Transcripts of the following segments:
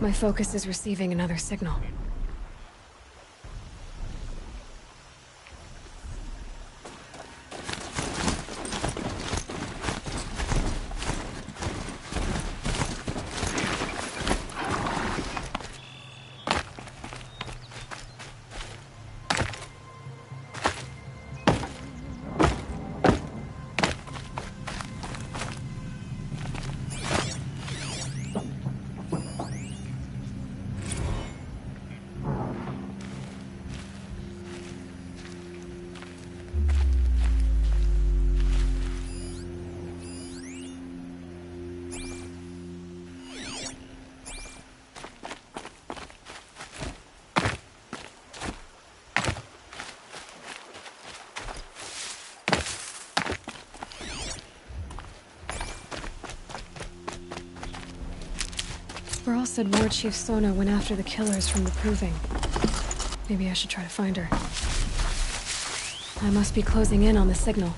My focus is receiving another signal. Varl said War Chief Sona went after the killers from the Proving. Maybe I should try to find her. I must be closing in on the signal.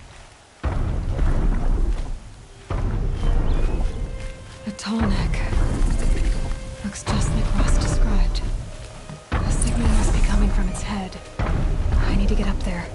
A tall neck. Looks just like Ross described. The signal must be coming from its head. I need to get up there.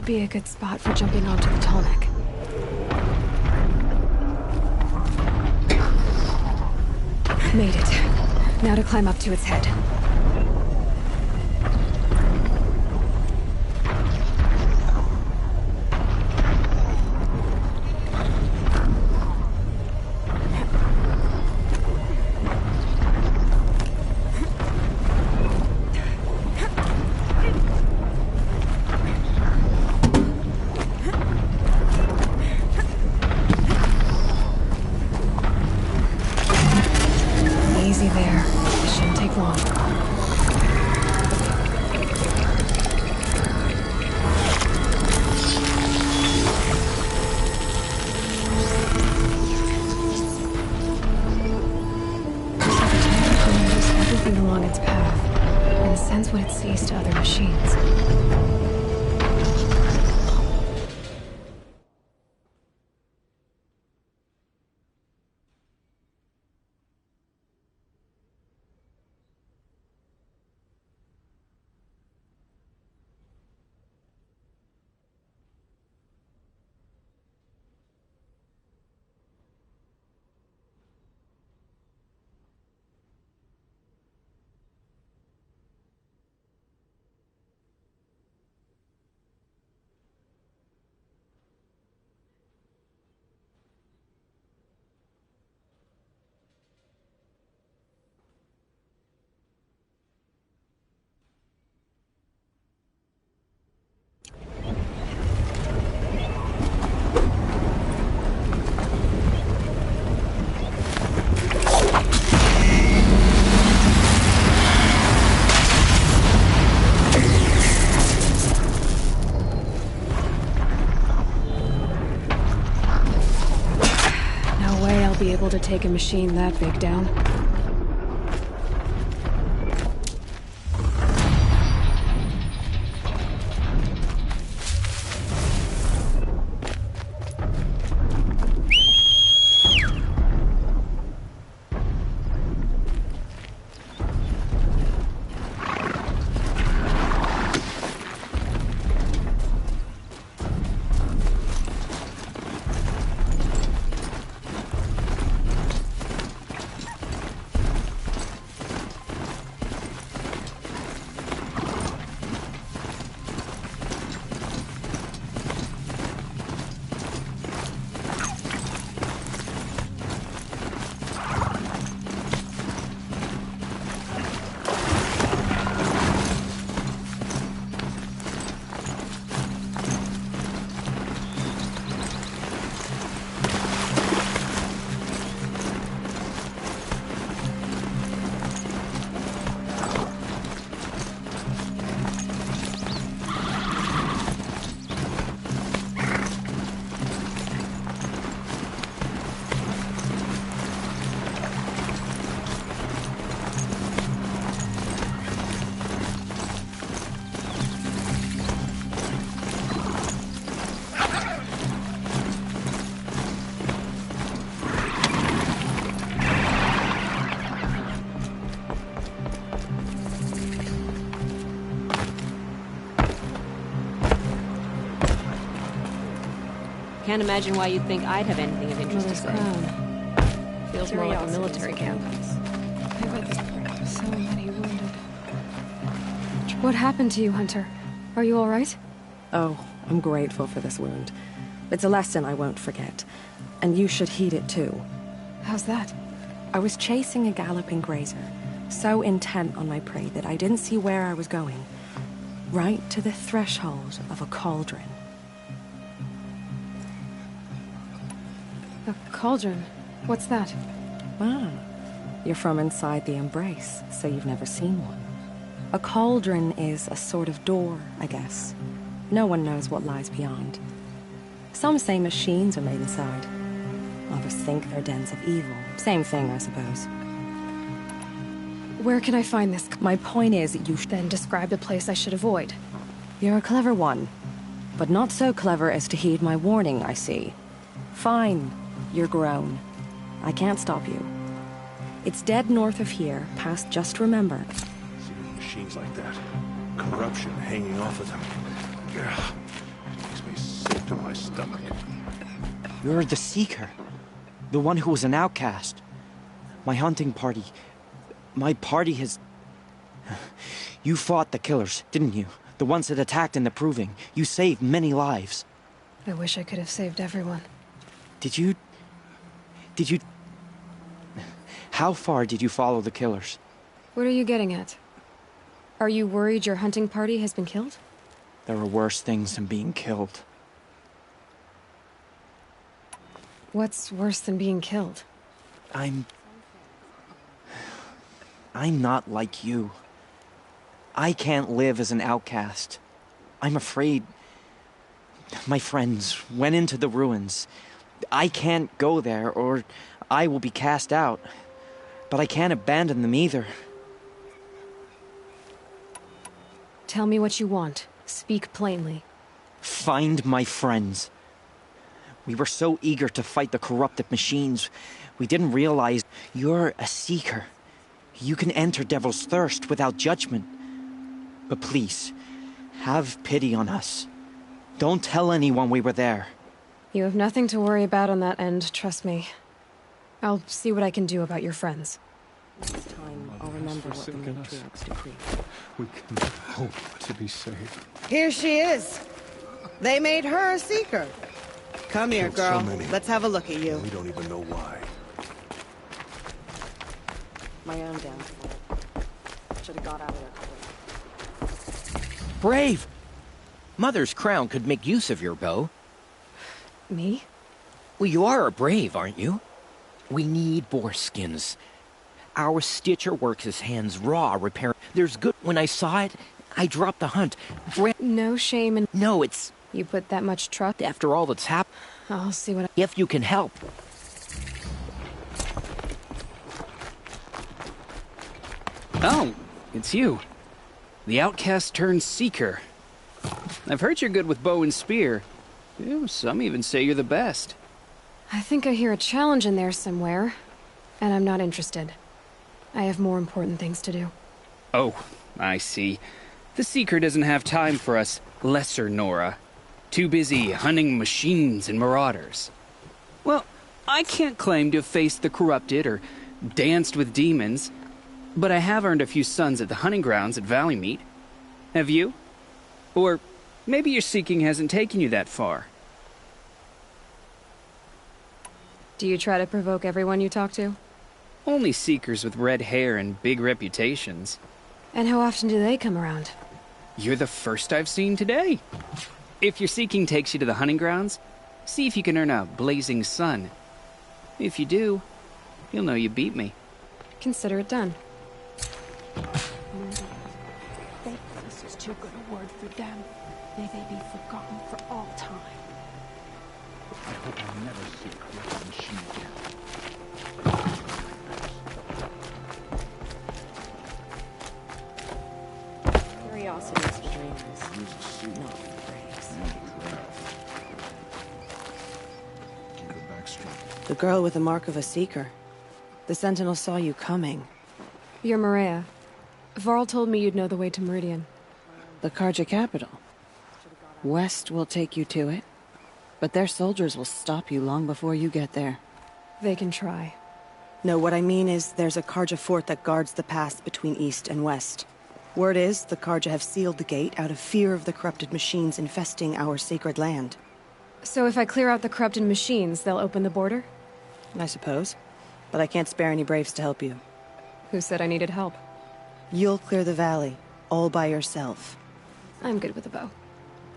Be a good spot for jumping onto the tall neck. Made it. Now to climb up to its head. Be able to take a machine that big down. Can't imagine why you'd think I'd have anything of interest to Mother's say. crown. Feels more like a military camp. I read this part. So many wounded. What happened to you, Hunter? Are you all right? Oh, I'm grateful for this wound. It's a lesson I won't forget. And you should heed it too. How's that? I was chasing a galloping grazer, so intent on my prey that I didn't see where I was going. Right to the threshold of a cauldron. A cauldron? What's that? Ah, you're from inside the Embrace, so you've never seen one. A cauldron is a sort of door, I guess. No one knows what lies beyond. Some say machines are made inside. Others think they're dens of evil. Same thing, I suppose. Where can I find this? My point is, you Then describe the place I should avoid. You're a clever one. But not so clever as to heed my warning, I see. Fine, you're grown. I can't stop you. It's dead north of here, past Just Remember. Seeing machines like that. Corruption hanging off of them. Ugh. It makes me sick to my stomach. You're the Seeker. The one who was an outcast. My hunting party. My party has... You fought the killers, didn't you? The ones that attacked in the Proving. You saved many lives. I wish I could have saved everyone. Did you... How far did you follow the killers? What are you getting at? Are you worried your hunting party has been killed? There are worse things than being killed. What's worse than being killed? I'm not like you. I can't live as an outcast. I'm afraid... My friends went into the ruins. I can't go there, or I will be cast out. But I can't abandon them either. Tell me what you want. Speak plainly. Find my friends. We were so eager to fight the corrupted machines, we didn't realize you're a Seeker. You can enter Devil's Thirst without judgment. But please, have pity on us. Don't tell anyone we were there. You have nothing to worry about on that end, trust me. I'll see what I can do about your friends. This time, I'll remember what the forsaken us. matriarchs decree. We can hope to be saved. Here she is. They made her a Seeker. Come here, Killed so girl. many. Let's have a look at you. We don't even know why. My own downfall. Should have got out of there quick. Brave! Mother's crown could make use of your bow. Me? Well, you are a brave, aren't you? We need boar skins. Our Stitcher works his hands raw repair. There's good. When I saw it, I dropped the hunt. No shame in... No, it's... You put that much trust? After all that's happened, I'll see what I... if you can help. Oh, it's you. The outcast turned Seeker. I've heard you're good with bow and spear. Some even say you're the best. I think I hear a challenge in there somewhere. And I'm not interested. I have more important things to do. Oh, I see. The Seeker doesn't have time for us lesser Nora. Too busy hunting machines and marauders. Well, I can't claim to have faced the corrupted or danced with demons, but I have earned a few sons at the hunting grounds at Valleymeet. Have you? Or maybe your seeking hasn't taken you that far. Do you try to provoke everyone you talk to? Only Seekers with red hair and big reputations. And how often do they come around? You're the first I've seen today. If your seeking takes you to the hunting grounds, see if you can earn a blazing sun. If you do, you'll know you beat me. Consider it done. This is too good a word for them. May they be forgotten for all time. I hope I never see a corrupted machine again. Curiosity is for dreamers, not for braves. Keep it back straight. The girl with the mark of a Seeker. The Sentinel saw you coming. You're Maria. Varl told me you'd know the way to Meridian. The Carja capital. West will take you to it. But their soldiers will stop you long before you get there. They can try. No, what I mean is there's a Karja fort that guards the pass between east and west. Word is the Karja have sealed the gate out of fear of the corrupted machines infesting our sacred land. So if I clear out the corrupted machines, they'll open the border? I suppose. But I can't spare any braves to help you. Who said I needed help? You'll clear the valley, all by yourself. I'm good with a bow.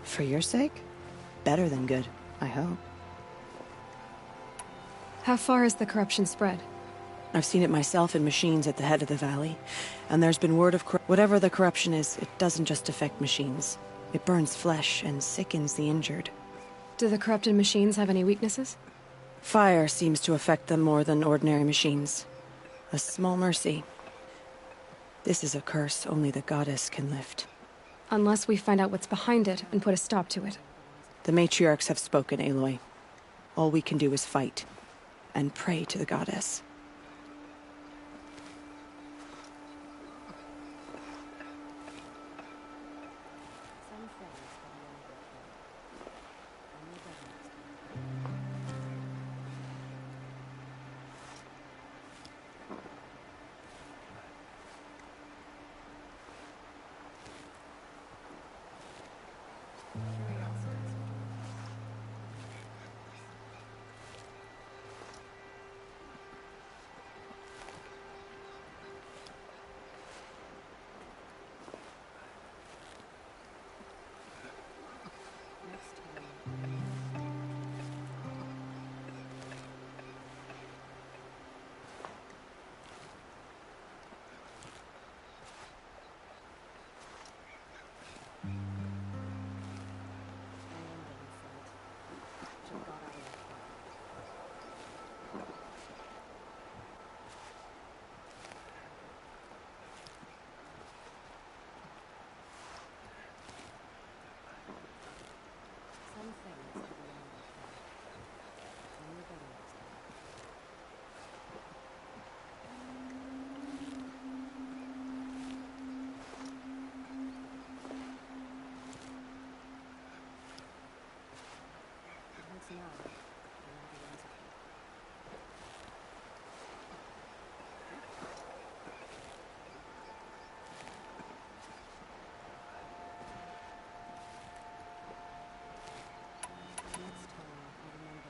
For your sake? Better than good, I hope. How far has the corruption spread? I've seen it myself in machines at the head of the valley, and there's been word of whatever the corruption is, it doesn't just affect machines. It burns flesh and sickens the injured. Do the corrupted machines have any weaknesses? Fire seems to affect them more than ordinary machines. A small mercy. This is a curse only the goddess can lift. Unless we find out what's behind it and put a stop to it. The matriarchs have spoken, Aloy. All we can do is fight, and pray to the goddess.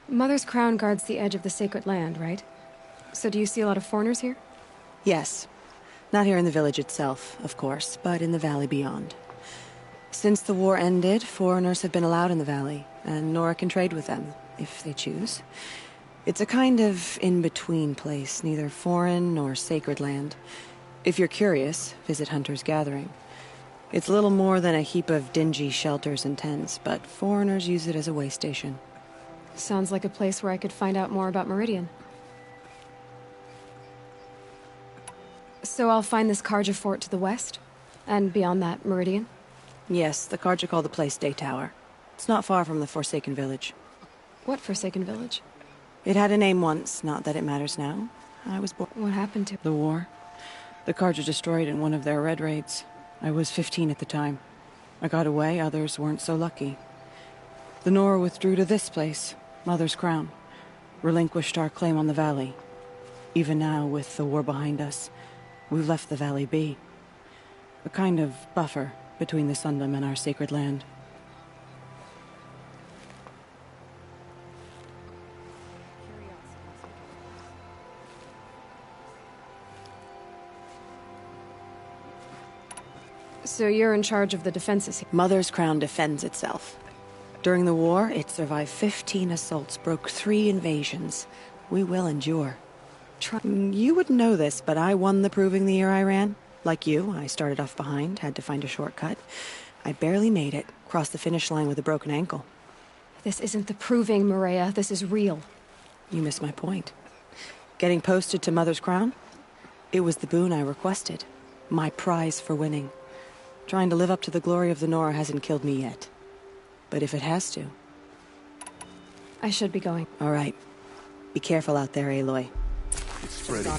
Mother's crown guards the edge of the sacred land, right? So do you see a lot of foreigners here? Yes. Not here in the village itself, of course, but in the valley beyond. Since the war ended, foreigners have been allowed in the valley, and Nora can trade with them, if they choose. It's a kind of in-between place, neither foreign nor sacred land. If you're curious, visit Hunter's Gathering. It's little more than a heap of dingy shelters and tents, but foreigners use it as a way station. Sounds like a place where I could find out more about Meridian. So I'll find this Karja fort to the west? And beyond that, Meridian? Yes, the Karja call the place Day Tower. It's not far from the Forsaken Village. What Forsaken Village? It had a name once, not that it matters now. I was born. What happened to it? The war. The Karja destroyed in one of their red raids. I was 15 at the time. I got away, others weren't so lucky. The Nora withdrew to this place, Mother's Crown. Relinquished our claim on the valley. Even now, with the war behind us, we've left the valley be. A kind of buffer between the Sundom and our sacred land. So you're in charge of the defenses here? Mother's Crown defends itself. During the war, it survived 15 assaults, broke 3 invasions. We will endure. You wouldn't know this, but I won the proving the year I ran. Like you, I started off behind, had to find a shortcut. I barely made it, crossed the finish line with a broken ankle. This isn't the proving, Maria. This is real. You missed my point. Getting posted to Mother's Crown? It was the boon I requested. My prize for winning. Trying to live up to the glory of the Nora hasn't killed me yet. But if it has to... I should be going. All right. Be careful out there, Aloy. It's spreading.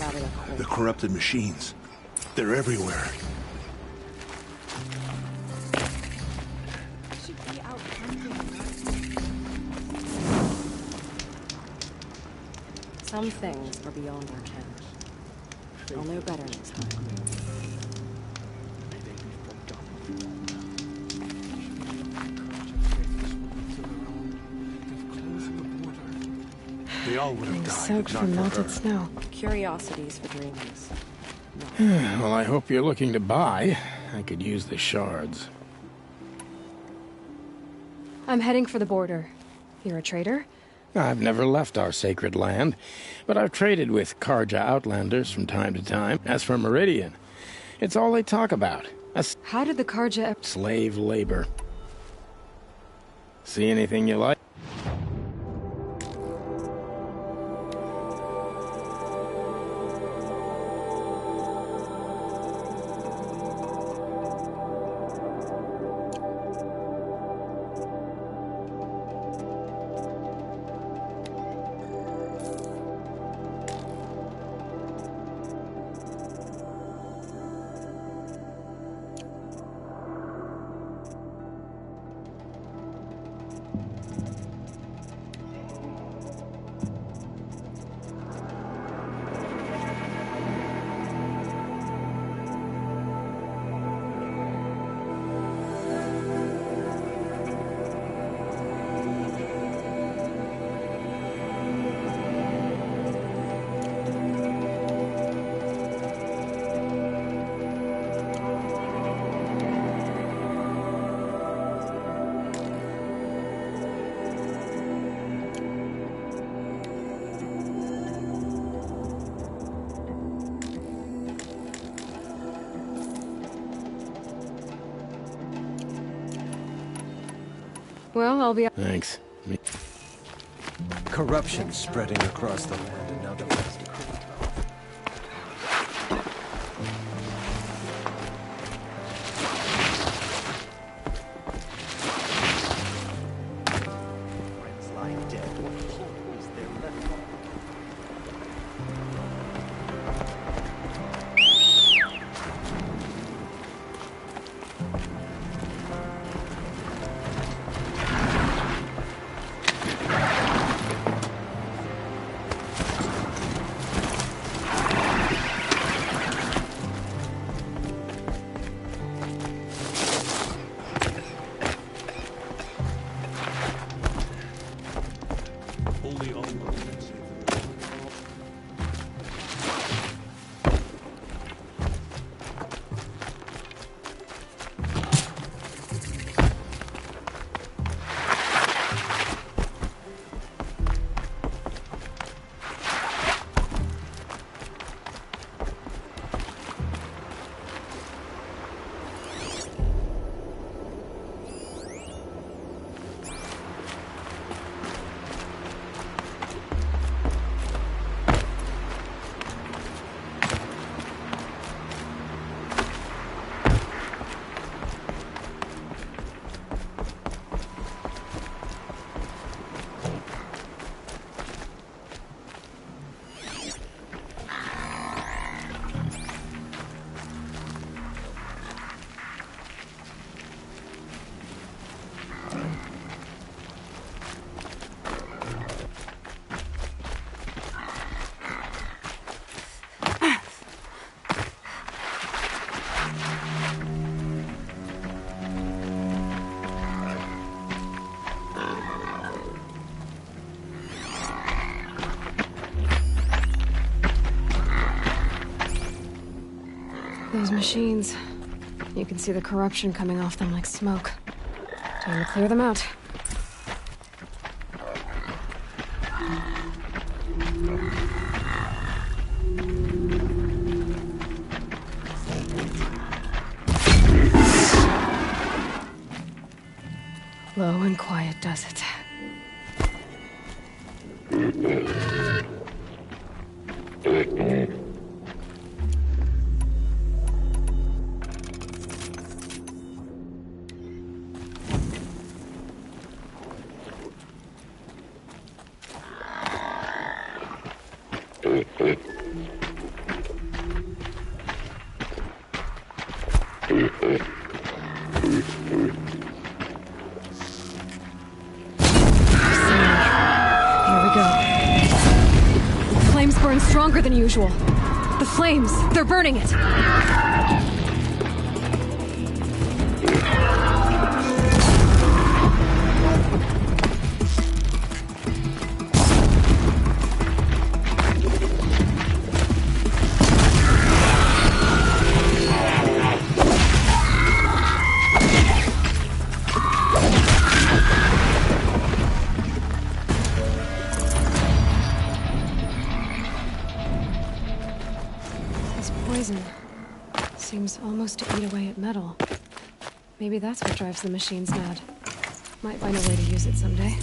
The corrupted machines. They're everywhere. Should be out hunting. Some things are beyond our ken. I'll know better next time. They all would have Being died. soaked not from for melted her. snow. Curiosities for dreamers. Well, I hope you're looking to buy. I could use the shards. I'm heading for the border. You're a trader? I've never left our sacred land, but I've traded with Karja outlanders from time to time. As for Meridian, it's all they talk about. How did the Karja... Slave labor. See anything you like? Well, I'll be... Thanks. Corruption spreading across the land and now domestic. Friends lying dead. What hope is there left? Only Allah can save them. Those machines. You can see the corruption coming off them like smoke. Time to clear them out. Low and quiet does it. Here we go. growing stronger than usual. The flames, they're burning it. Poison seems almost to eat away at metal. Maybe that's what drives the machines mad. Might find a way to use it someday.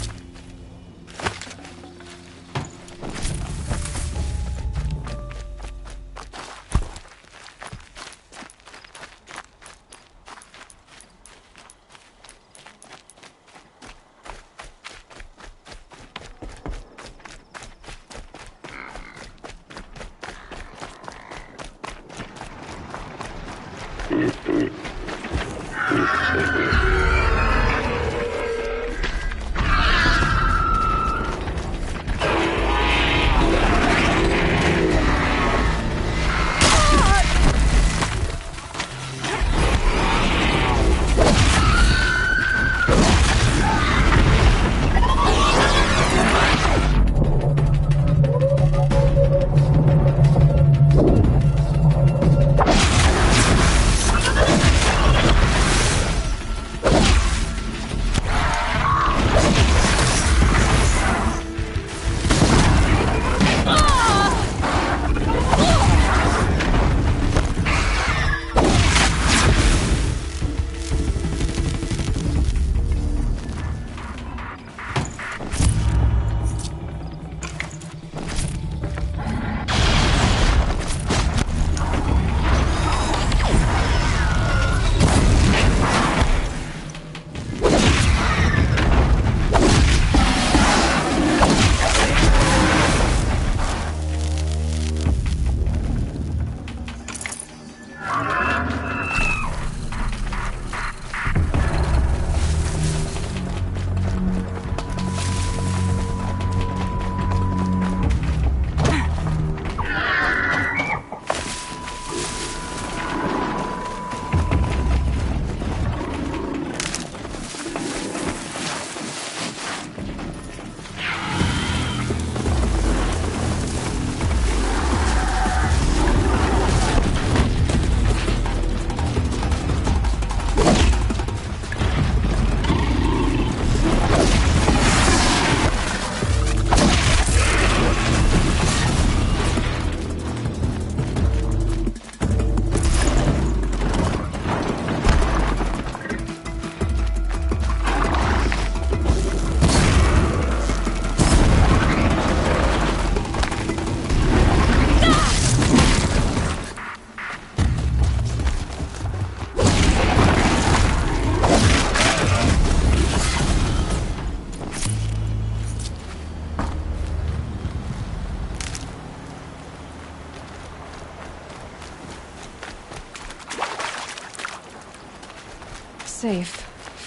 Safe.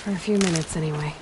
For a few minutes, anyway.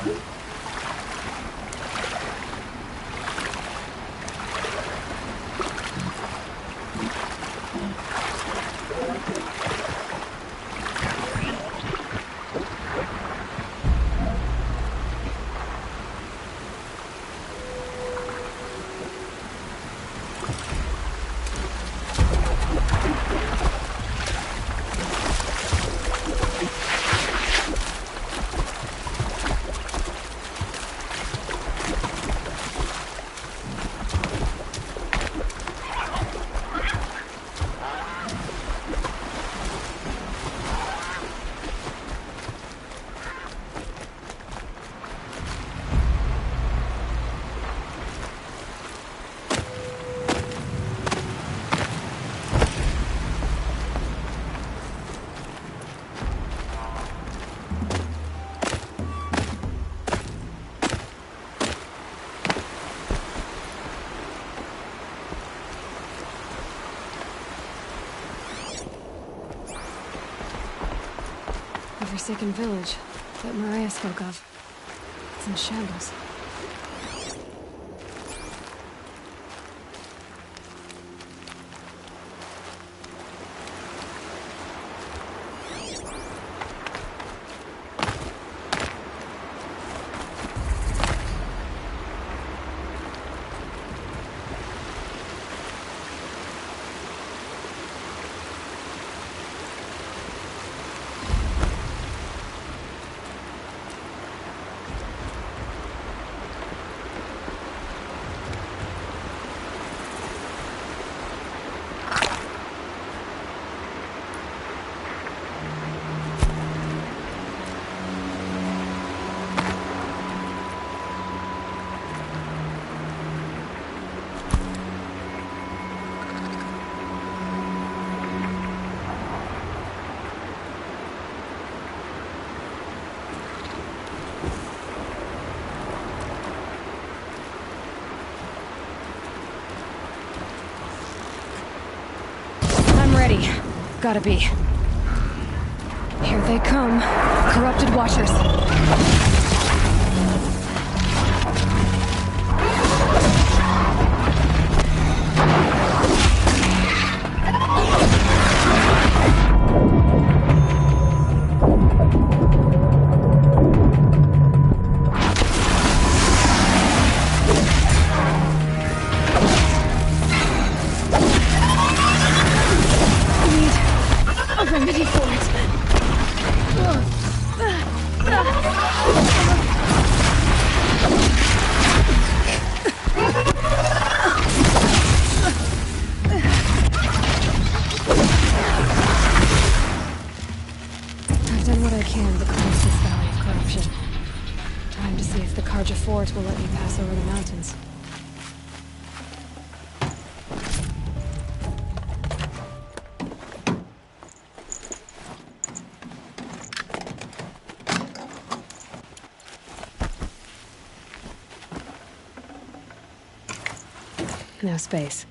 The forsaken village that Mariah spoke of. It's in shambles. Ready. Gotta be. Here they come. Corrupted Watchers. Remedy for it. I've done what I can to cleanse this valley of corruption. Time to see if the Carja Fort will let me pass over the mountains. No space.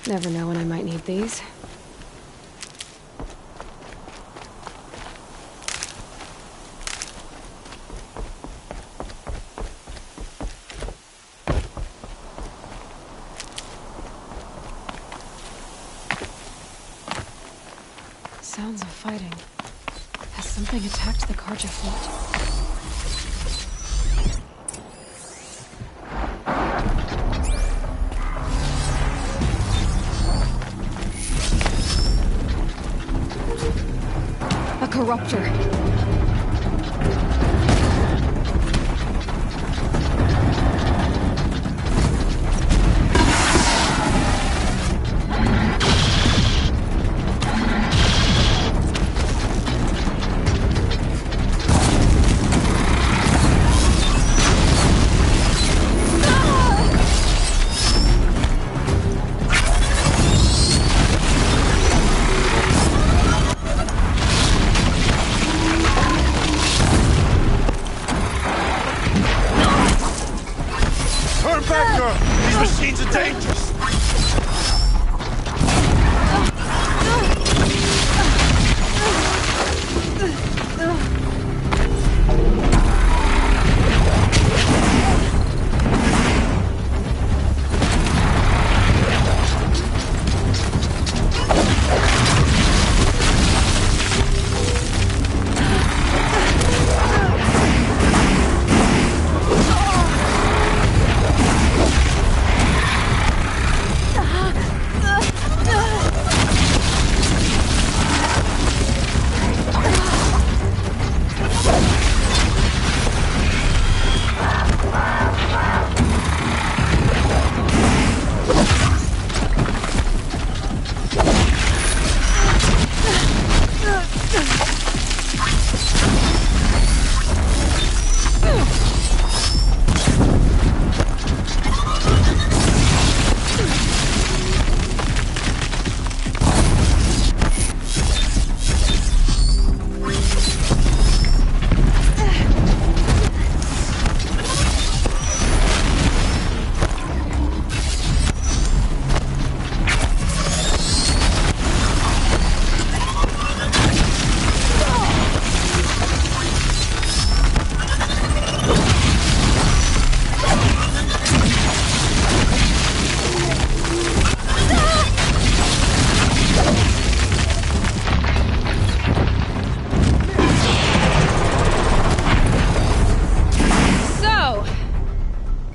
Never know when I might need these. Sounds of fighting. Has something attacked the Carja fleet? A corruptor.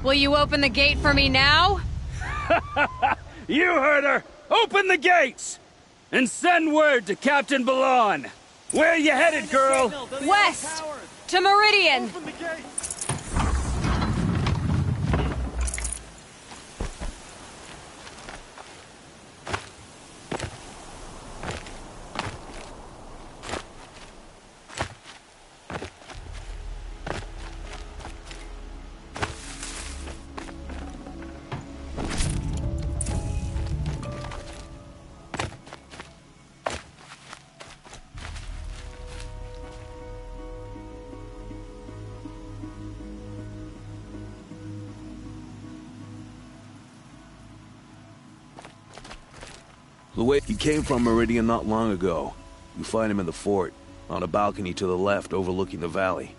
Will you open the gate for me now? You heard her! Open the gates! And send word to Captain Balon! Where you headed, girl? West! To Meridian! He came from Meridian not long ago. You find him in the fort, on a balcony to the left overlooking the valley.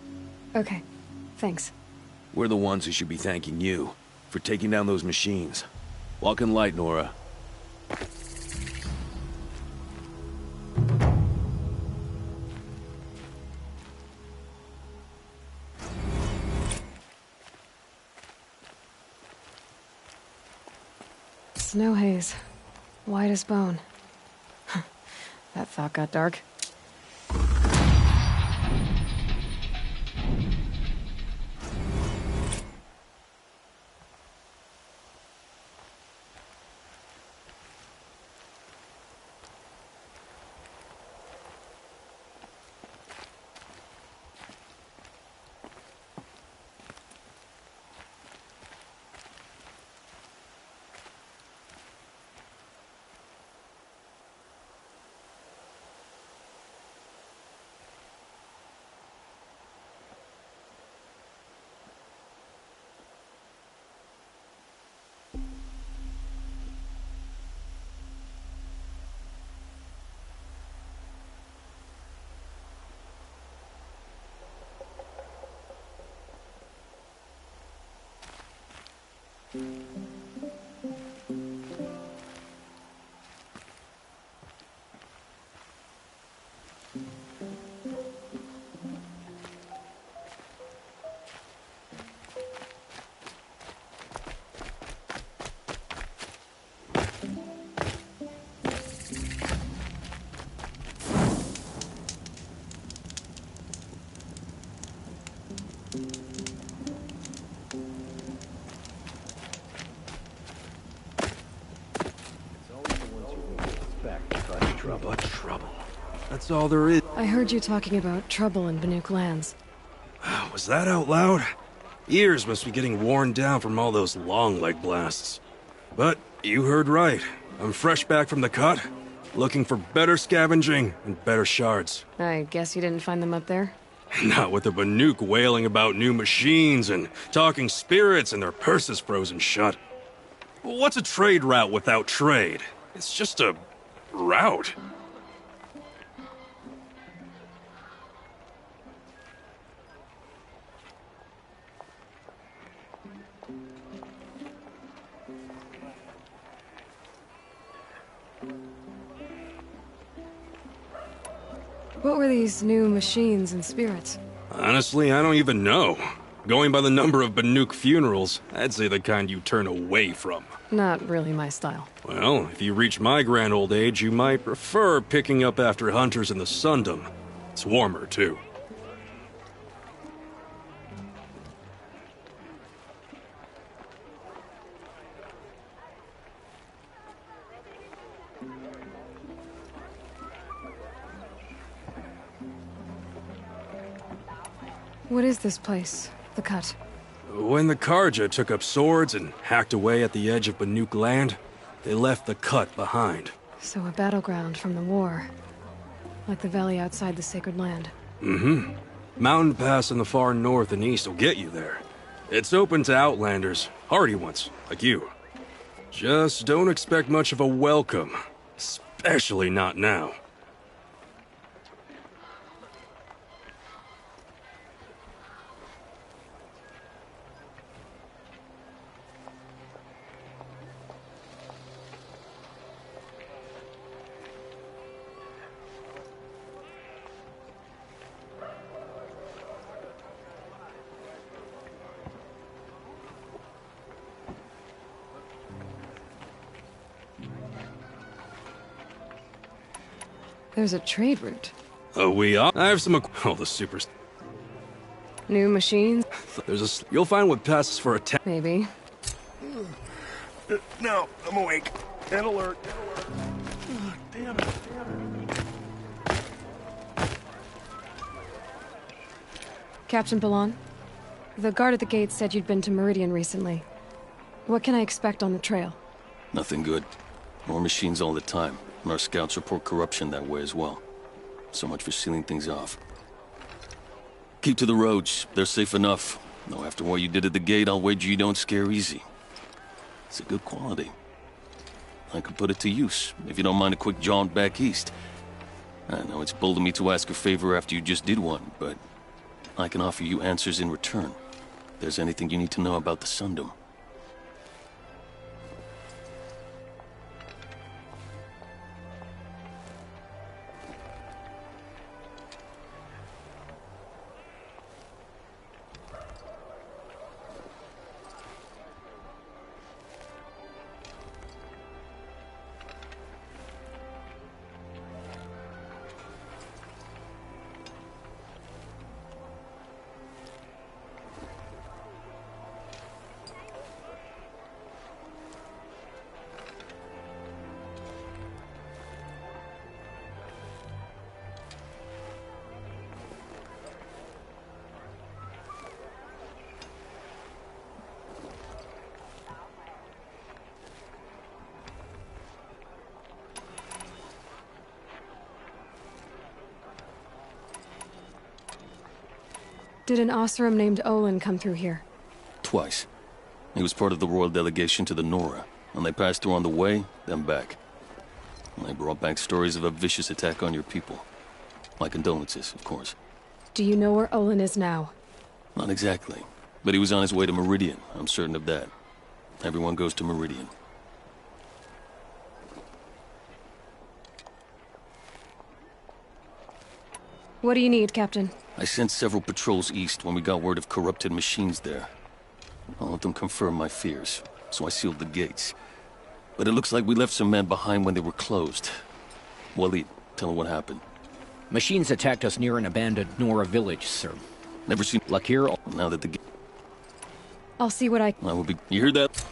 Okay, thanks. We're the ones who should be thanking you for taking down those machines. Walk in light, Nora. Snow haze. White as bone. That thought got dark. Trouble. That's all there is. I heard you talking about trouble in Banuk lands. Was that out loud? Ears must be getting worn down from all those long leg blasts. But you heard right. I'm fresh back from the cut, looking for better scavenging and better shards. I guess you didn't find them up there? Not with the Banuk wailing about new machines and talking spirits and their purses frozen shut. What's a trade route without trade? It's just a route. What were these new machines and spirits? Honestly, I don't even know. Going by the number of Banuk funerals, I'd say the kind you turn away from. Not really my style. Well, if you reach my grand old age, you might prefer picking up after hunters in the Sundom. It's warmer, too. What is this place? The Cut? When the Karja took up swords and hacked away at the edge of Banuk land, they left the Cut behind. So a battleground from the war. Like the valley outside the Sacred Land. Mm-hmm. Mountain Pass in the far north and east will get you there. It's open to outlanders, hardy ones, like you. Just don't expect much of a welcome. Especially not now. There's a trade route. Oh, we are? I have some oh, the supers. New machines? There's a... You'll find what passes for a Maybe. No, I'm awake. And alert. Damn it. Captain Balan, the guard at the gate said you'd been to Meridian recently. What can I expect on the trail? Nothing good. More machines all the time, and our scouts report corruption that way as well. So much for sealing things off. Keep to the roads. They're safe enough. Though after what you did at the gate, I'll wager you don't scare easy. It's a good quality. I could put it to use, if you don't mind a quick jaunt back east. I know it's bold of me to ask a favor after you just did one, but I can offer you answers in return. If there's anything you need to know about the Sundom. Did an Oseram named Olin come through here? Twice. He was part of the royal delegation to the Nora, and they passed through on the way, then back. And they brought back stories of a vicious attack on your people. My condolences, of course. Do you know where Olin is now? Not exactly, but he was on his way to Meridian, I'm certain of that. Everyone goes to Meridian. What do you need, Captain? I sent several patrols east when we got word of corrupted machines there. All of them confirmed my fears, so I sealed the gates. But it looks like we left some men behind when they were closed. Waleed, tell them what happened. Machines attacked us near an abandoned Nora village, sir. Never seen Lakir. Now that the I'll see what I will be. You hear that?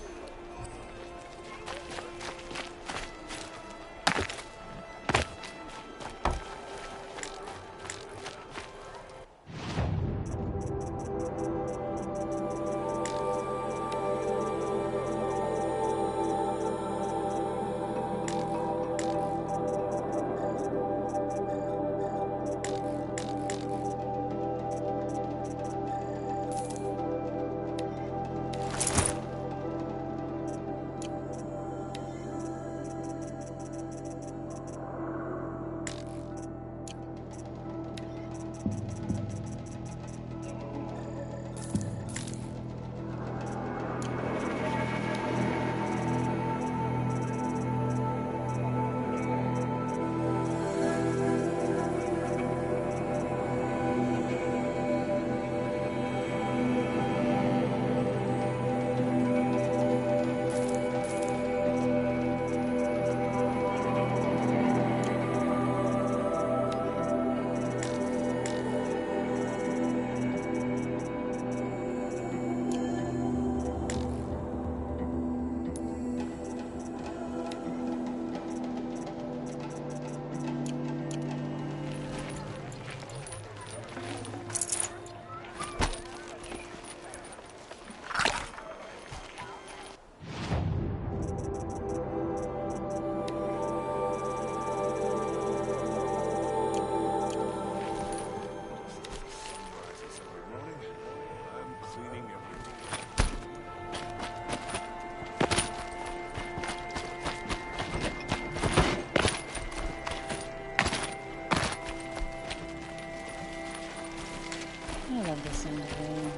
I love this sound of rain.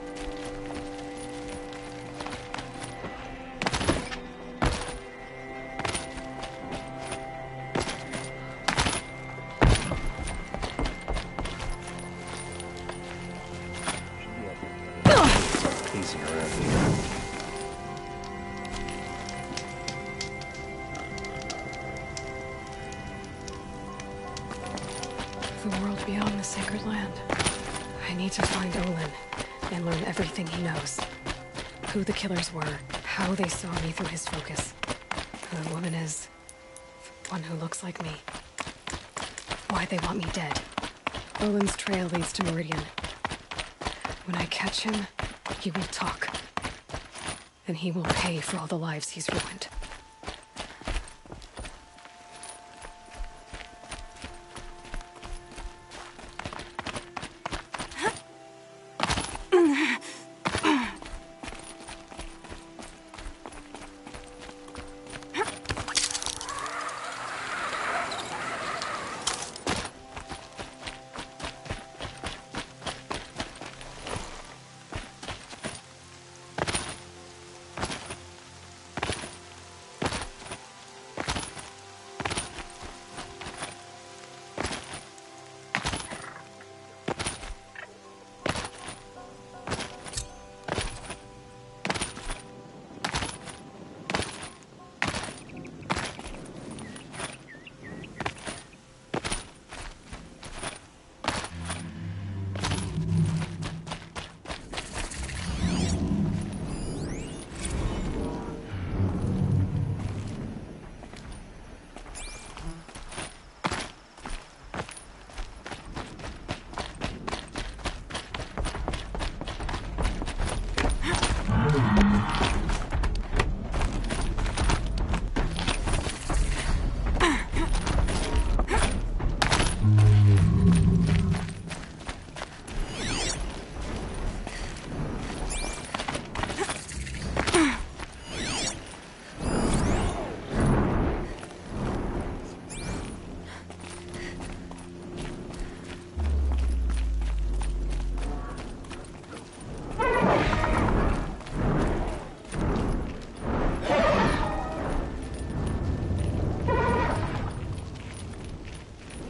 Pacing around here. The world beyond the sacred land. I need to find Olin and learn everything he knows. Who the killers were, how they saw me through his focus, who the woman is, one who looks like me, why they want me dead. Olin's trail leads to Meridian. When I catch him, he will talk. And he will pay for all the lives he's ruined.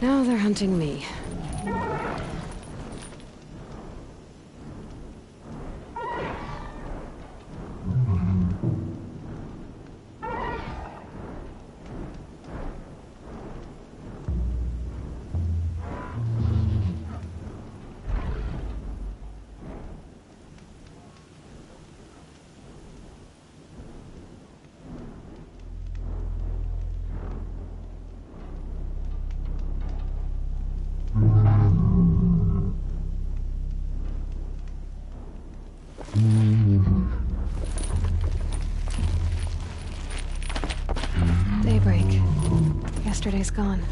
Now they're hunting me. Daybreak. Yesterday's gone.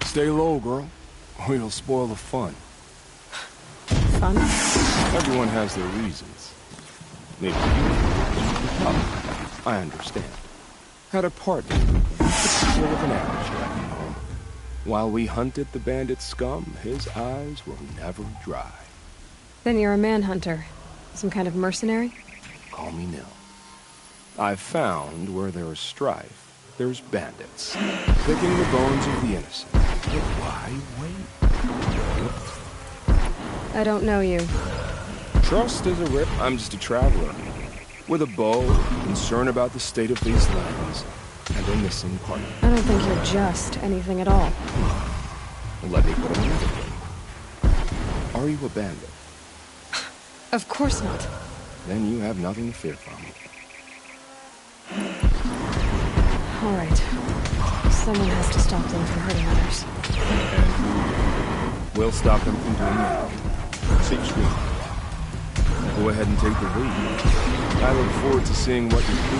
Stay low, girl, or you'll spoil the fun. Fun? Everyone has their reasons. Maybe you... Oh, I understand. Had a party. Still of an average guy, you know. While we hunted the bandit scum, his eyes will never dry. Then you're a manhunter. Some kind of mercenary? Call me Nil. I've found where there is strife, there's bandits, picking the bones of the innocent. But why wait? I don't know you. Trust is a rip. I'm just a traveler. With a bow, concern about the state of these lands, and a missing partner. I don't think you're just anything at all. Let me put it another way. Are you a bandit? Of course not. Then you have nothing to fear from me. All right. Someone has to stop them from hurting others. And we'll stop them from doing that. Teach me. Go ahead and take the lead. I look forward to seeing what you do.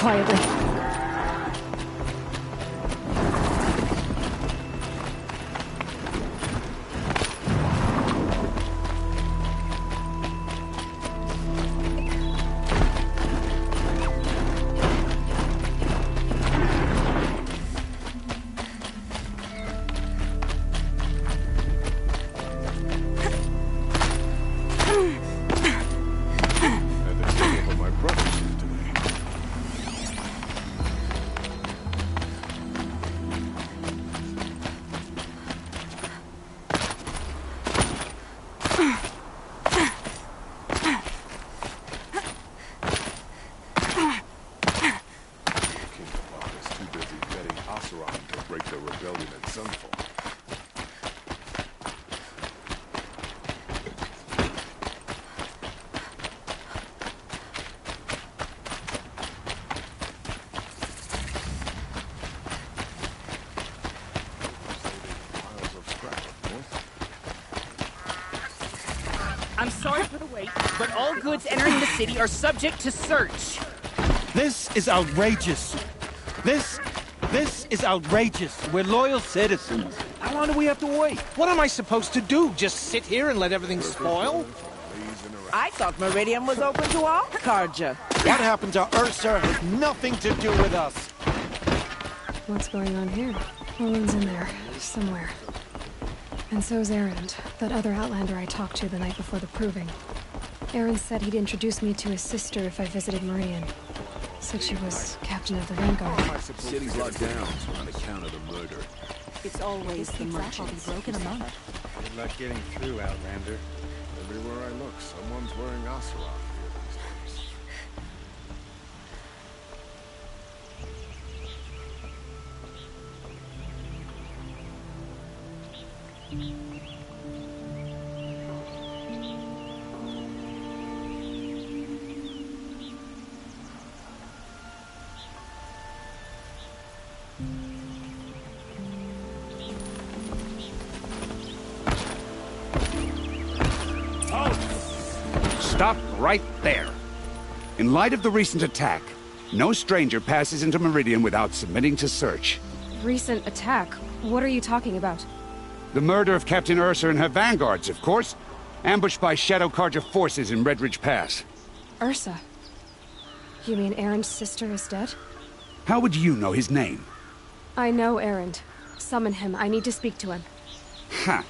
quietly. I'm sorry for the wait, but all goods entering the city are subject to search. This is outrageous. This is outrageous. We're loyal citizens. How long do we have to wait? What am I supposed to do? Just sit here and let everything spoil? I thought Meridian was open to all, Carja. What happened to Ursa has nothing to do with us. What's going on here? Olin's in there, somewhere. And so's Erend, that other Outlander I talked to the night before the proving. Erend said he'd introduce me to his sister if I visited Meridian. Said she was captain of the Vanguard. The city's locked down on account of the murder. It's always the merchants. Broken among us. Good luck getting through, Outlander. Everywhere I look, someone's wearing Oseram. Stop right there. In light of the recent attack, no stranger passes into Meridian without submitting to search. Recent attack? What are you talking about? The murder of Captain Ursa and her vanguards, of course. Ambushed by Shadow Carja forces in Redridge Pass. Ursa? You mean Erend's sister is dead? How would you know his name? I know Erend. Summon him. I need to speak to him. Ha!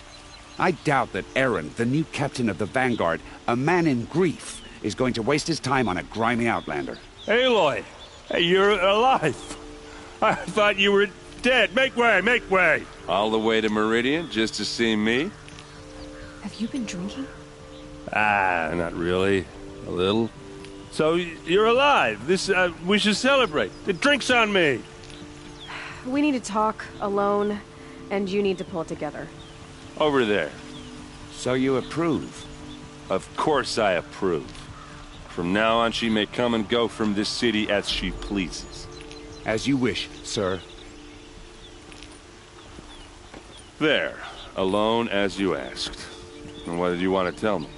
I doubt that Erend, the new captain of the Vanguard, a man in grief, is going to waste his time on a grimy Outlander. Aloy! Hey, you're alive! I thought you were dead. Make way, make way! All the way to Meridian just to see me? Have you been drinking? Not really. A little. So, you're alive. We should celebrate. The drink's on me! We need to talk, alone, and you need to pull it together. Over there. So you approve? Of course I approve. From now on, she may come and go from this city as she pleases. As you wish, sir. There. Alone as you asked. And what did you want to tell me?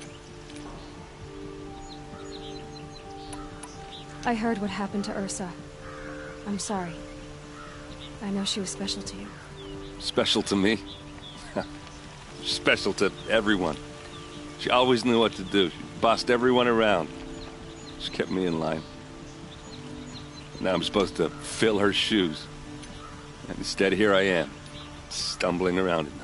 I heard what happened to Ursa. I'm sorry. I know she was special to you. Special to me? Special to everyone. She always knew what to do. She bossed everyone around. She kept me in line. Now I'm supposed to fill her shoes. And instead, here I am, stumbling around in them.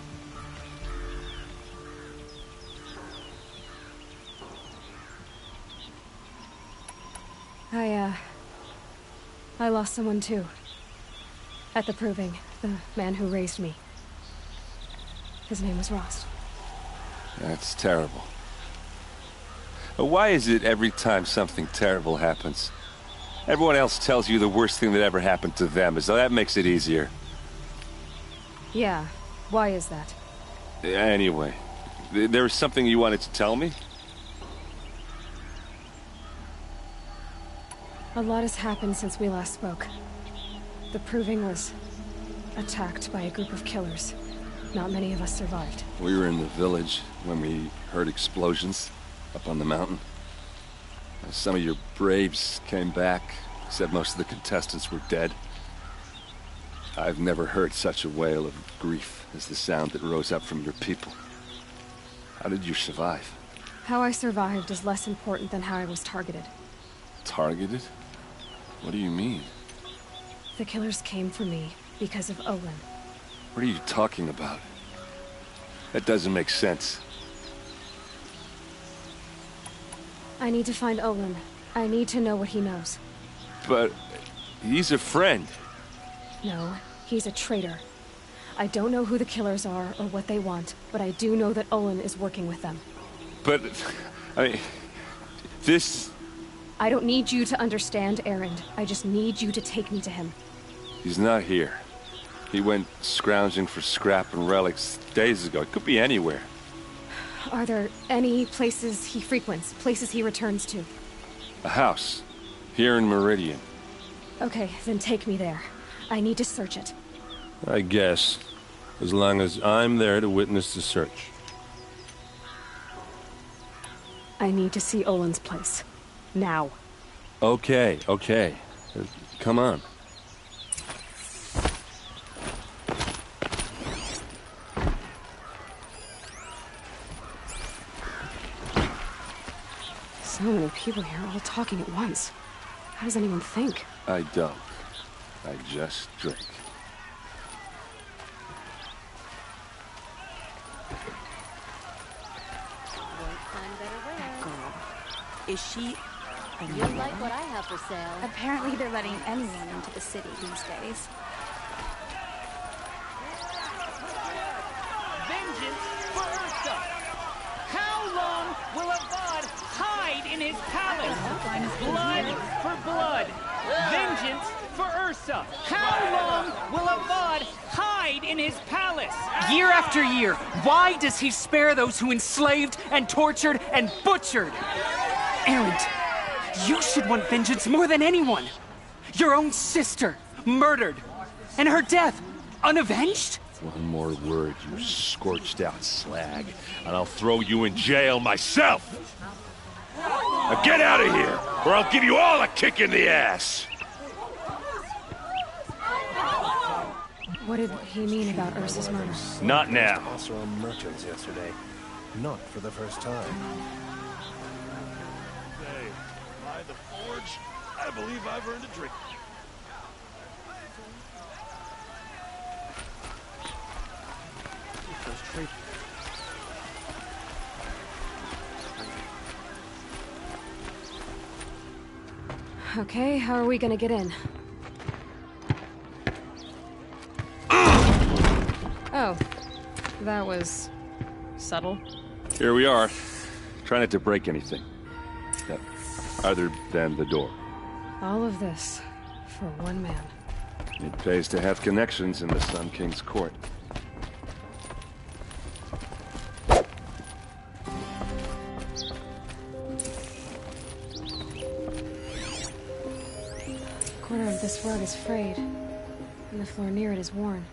I lost someone too. At the proving, the man who raised me. His name was Rost. That's terrible. But why is it every time something terrible happens, everyone else tells you the worst thing that ever happened to them, as though that makes it easier? Yeah, why is that? Anyway, there was something you wanted to tell me? A lot has happened since we last spoke. The proving was attacked by a group of killers. Not many of us survived. We were in the village when we heard explosions up on the mountain. Some of your braves came back, Said most of the contestants were dead. I've never heard such a wail of grief as the sound that rose up from your people. How did you survive? How I survived is less important than how I was targeted. Targeted? What do you mean? The killers came for me because of Olin. What are you talking about? That doesn't make sense. I need to find Olin. I need to know what he knows. But he's a friend. No, he's a traitor. I don't know who the killers are or what they want, but I do know that Olin is working with them. But, I mean, this... I don't need you to understand, Erend. I just need you to take me to him. He's not here. He went scrounging for scrap and relics days ago. It could be anywhere. Are there any places he frequents, places he returns to? A house. Here in Meridian. Okay, then take me there. I need to search it. I guess. As long as I'm there to witness the search. I need to see Olin's place. Now. Okay. Come on. So many people here, all talking at once. How does anyone think? I don't. I just drink. That girl. Is she... You like what I have for sale? Apparently they're letting anyone into the city these days. Vengeance for Ursa! How long will Avad hide in his palace? Blood for blood! Vengeance for Ursa! How long will Avad hide in his palace? Year after year, why does he spare those who enslaved and tortured and butchered? Erend, you should want vengeance more than anyone. Your own sister, murdered, and her death, unavenged? One more word, you scorched out slag, and I'll throw you in jail myself! Now get out of here, or I'll give you all a kick in the ass! What did he mean about Ursa's murder? Not now. Oseram merchants yesterday. Not for the first time. Hey, by the forge, I believe I've earned a drink. Okay, how are we gonna get in? Oh, that was subtle. Here we are. Try not to break anything. Other than the door. All of this for one man. It pays to have connections in the Sun King's court. A corner of this rug is frayed, and the floor near it is worn.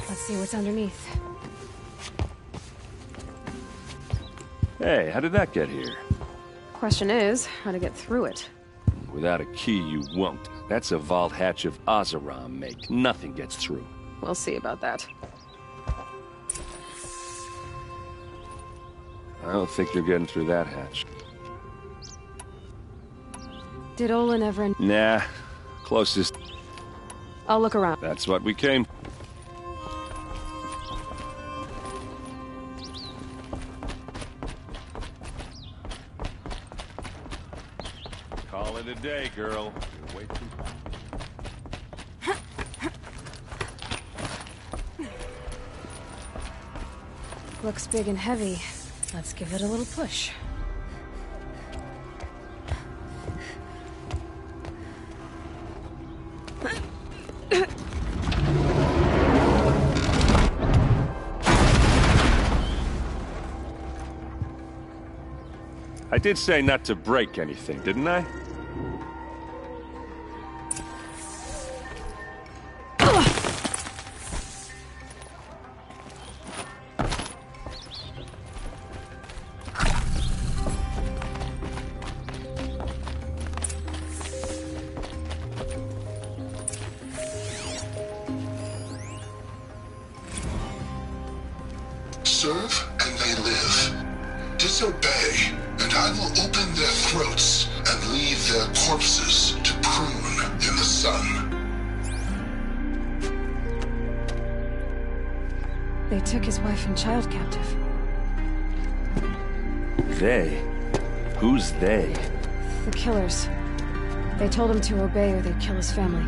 Let's see what's underneath. Hey, how did that get here? Question is, how to get through it. Without a key, you won't. That's a vault hatch of Oseram make. Nothing gets through. We'll see about that. I don't think you're getting through that hatch. Did Olin ever... Nah. Closest. I'll look around. That's what we came. Call it a day, girl. You're way too... Looks big and heavy. Let's give it a little push. I did say not to break anything, didn't I? Serve and they live. Disobey, and I will open their throats and leave their corpses to prune in the sun. They took his wife and child captive. They? Who's they? The killers. They told him to obey or they'd kill his family.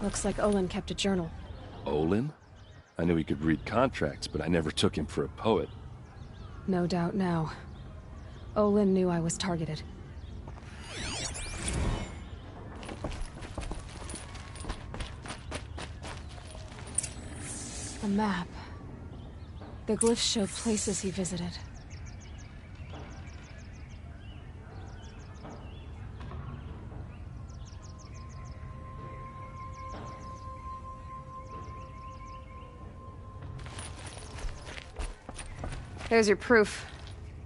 Looks like Olin kept a journal. Olin? I knew he could read contracts, but I never took him for a poet. No doubt now. Olin knew I was targeted. A map. The glyphs show places he visited. There's your proof.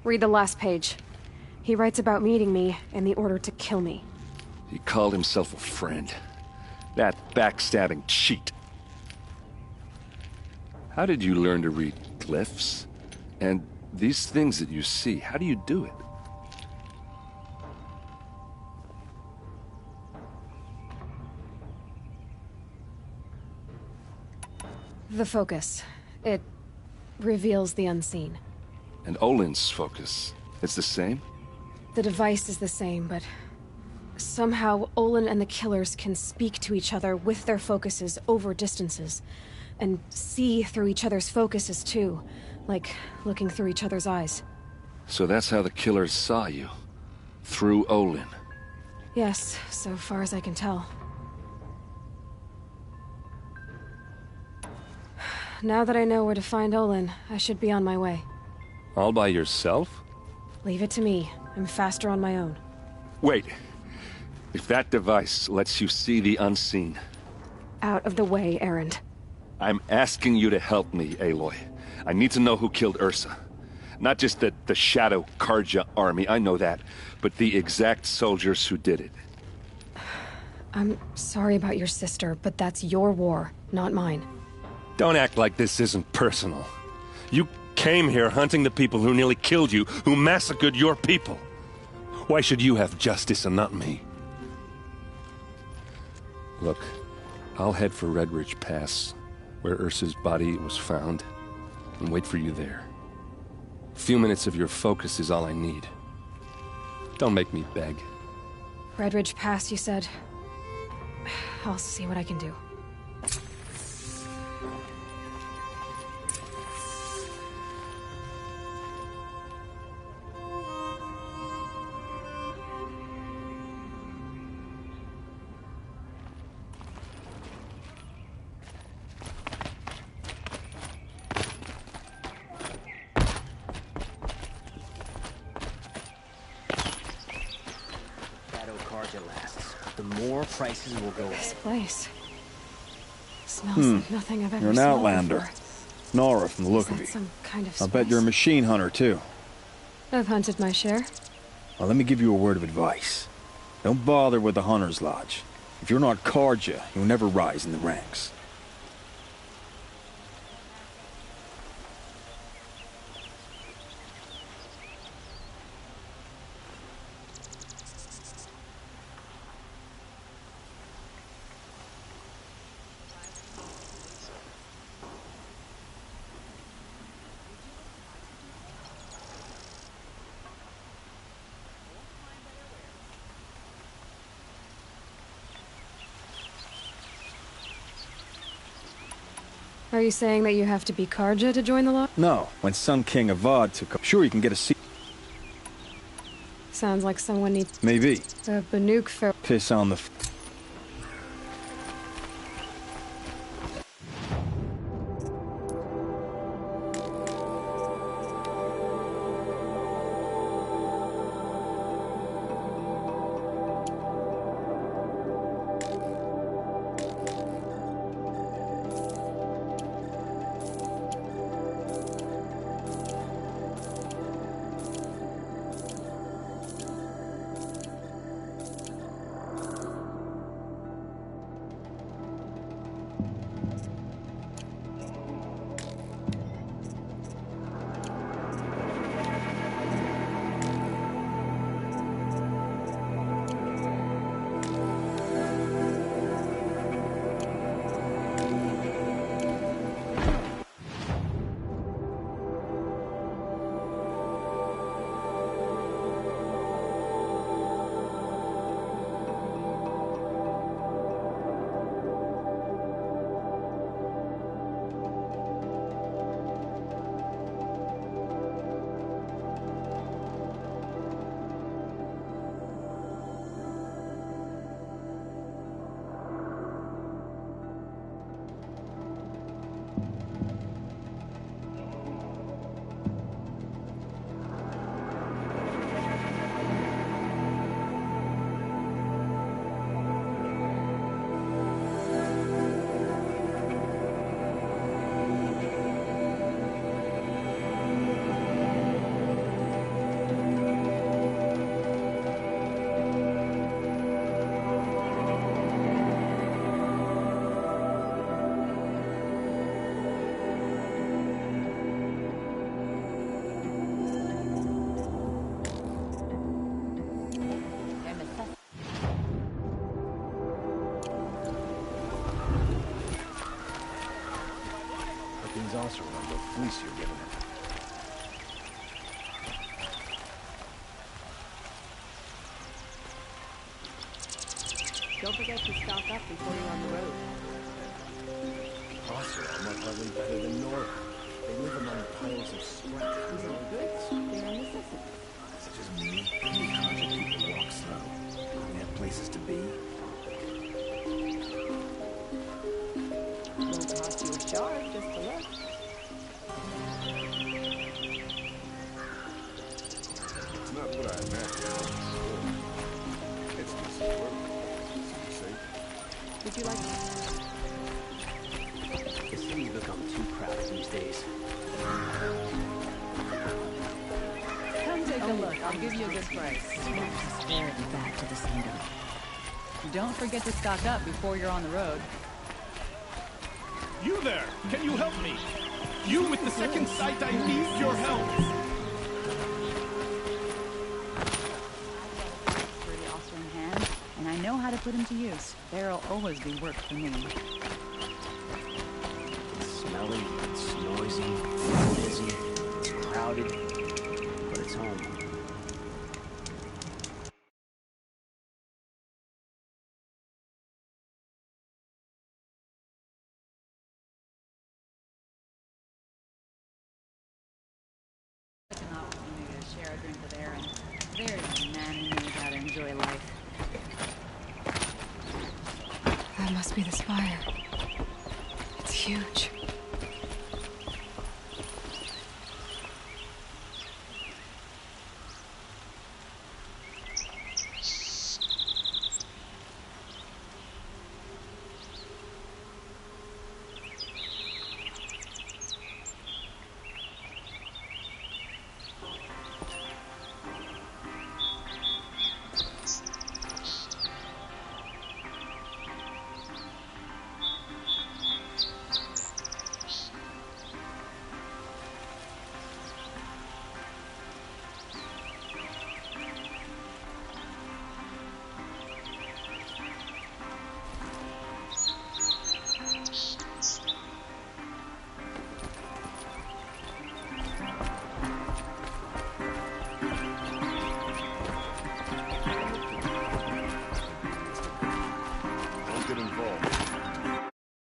Read the last page. He writes about meeting me and the order to kill me. He called himself a friend. That backstabbing cheat. How did you learn to read glyphs? And these things that you see, how do you do it? The focus. It reveals the unseen. And Olin's focus, it's the same? The device is the same, but somehow Olin and the killers can speak to each other with their focuses over distances, and see through each other's focuses too, like looking through each other's eyes. So that's how the killers saw you? Through Olin? Yes, so far as I can tell. Now that I know where to find Olin, I should be on my way. All by yourself? Leave it to me. I'm faster on my own. Wait. If that device lets you see the unseen... Out of the way, Erend. I'm asking you to help me, Aloy. I need to know who killed Ursa. Not just the Shadow Carja army, I know that, but the exact soldiers who did it. I'm sorry about your sister, but that's your war, not mine. Don't act like this isn't personal. You came here hunting the people who nearly killed you, who massacred your people. Why should you have justice and not me? Look, I'll head for Red Ridge Pass, where Ursa's body was found, and wait for you there. A few minutes of your focus is all I need. Don't make me beg. Red Ridge Pass, you said? I'll see what I can do. The more prices will go up. This place smells like nothing I've ever You're an smelled outlander. before. Nora from the look Is of that you. some kind of I'll bet you're a machine hunter, too. I've hunted my share. Well, let me give you a word of advice. Don't bother with the Hunter's Lodge. If you're not Carja, you'll never rise in the ranks. Are you saying that you have to be Karja to join the Lodge? No, when Sun King Avad took up, sure you can get a seat. Sounds like someone needs... Maybe. The Banuk Pharaoh... Piss on the... Also remember the fleece you're giving it. Don't forget to stock up before you're on the road. Also, are more probably better than Nora. They live among piles of scrap. These are goods. They are necessities. Is it just me? The Karja people walk slow. They have places to be. Won't cost you a shard just to look. It's not what I imagined. It's decent work. Would you like The city become too crowded these days. Come take a look. I'll give you a good price. Prosperity back to the center. Don't forget to stock up before you're on the road. You there! Can you help me? You with the second sight, I need your help! Pretty also in hand, and I know how to put them to use. There'll always be work for me. It's smelly, it's noisy, it's busy, it's crowded, but it's home. It's an opportunity to share a drink with Aaron. There's a man who knows how to enjoy life. That must be the spire. It's huge.